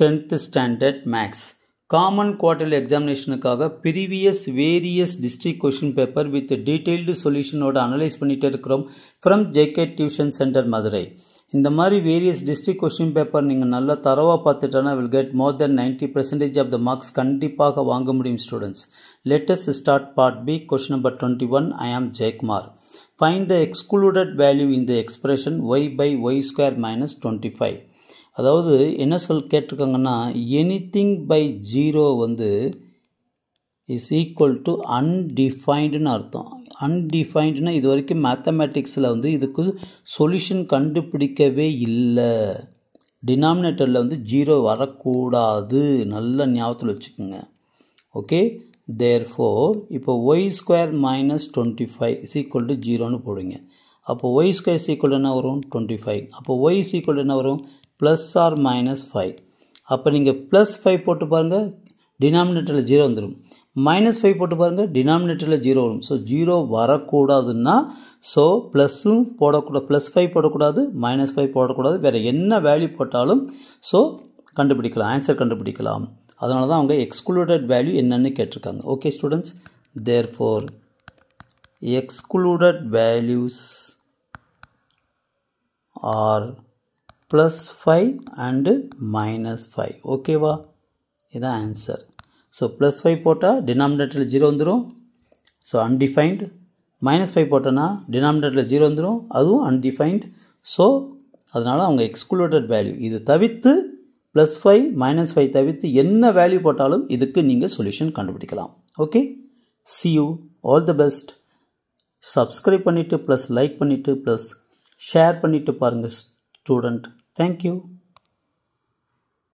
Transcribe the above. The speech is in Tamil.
10th standard maths common quarterly examination காக previous various district question paper with detailed solution ஓட அனலைஸ் பண்ணிட்டே இருக்கிறோம் from JK Tuition Center Madurai. இந்த மாதிரி various district question paper நீங்க நல்லா தரவா பார்த்துட்டனா will get more than 90% of the marks கண்டிப்பாக வாங்க முடியும் students. Let us start part B, question number 21. I am Jaykumar. Find the excluded value in the expression y by y square minus 25. அதாவது என்ன கேட்டிருக்காங்கன்னா எனிதிங் பை 0 வந்து இஸ் ஈக்குவல் டு அன்டிஃபைன்டுன்னு அர்த்தம். அன்டிஃபைன்டுனா இது வரைக்கும் மேத்தமேட்டிக்ஸில் வந்து இதுக்கு சொல்யூஷன் கண்டுபிடிக்கவே இல்லை. டினாமினேட்டரில் வந்து 0 வரக்கூடாது, நல்ல ஞாபகத்தில் வச்சுக்கோங்க. ஓகே, தேர்ஃபோர் இப்போ Y square minus 25 is equal to 0ன்னு போடுங்க. அப்போ ஒய் ஸ்கொயர் ஈக்குவல் என்ன வரும் 25. அப்போ ஒய் ஈக்குவல் என்ன வரும் ப்ளஸ் ஆர் மைனஸ் 5. அப்போ நீங்கள் ப்ளஸ் 5 போட்டு பாருங்கள், டினாமினேட்டரில் 0 வந்துடும். மைனஸ் 5 போட்டு பாருங்கள், டினாமினேட்டரில் 0 வரும். ஸோ 0 வரக்கூடாதுன்னா ஸோ ப்ளஸ்ஸும் போடக்கூடாது, ப்ளஸ் 5 போடக்கூடாது, மைனஸ் 5 போடக்கூடாது. வேறு என்ன வேல்யூ போட்டாலும் ஸோ கண்டுபிடிக்கலாம், ஆன்சர் கண்டுபிடிக்கலாம். அதனால தான் அவங்க எக்ஸ்க்ளூடட் வேல்யூ என்னன்னு கேட்டிருக்காங்க. Okay students, therefore excluded values are plus 5 and minus 5. ஓகேவா, இதான் ஆன்சர். ஸோ ப்ளஸ் 5 போட்டால் டினாமினேட்டரில் 0 வந்துடும், ஸோ அன்டிஃபைன்டு. மைனஸ் 5 போட்டோன்னா டினாமினேட்டரில் 0 வந்துடும், அதுவும் அன்டிஃபைன்டு. ஸோ அதனால் அவங்க எக்ஸ்க்ளூடட் வேல்யூ இது தவிர்த்து ப்ளஸ் 5 மைனஸ் 5 தவிர்த்து என்ன வேல்யூ போட்டாலும் இதுக்கு நீங்கள் சொல்யூஷன் கண்டுபிடிக்கலாம். Okay, see you, all the best. Subscribe பண்ணிவிட்டு ப்ளஸ் லைக் பண்ணிவிட்டு ப்ளஸ் ஷேர் பண்ணிவிட்டு பாருங்கள் ஸ்டூடெண்ட். Thank you.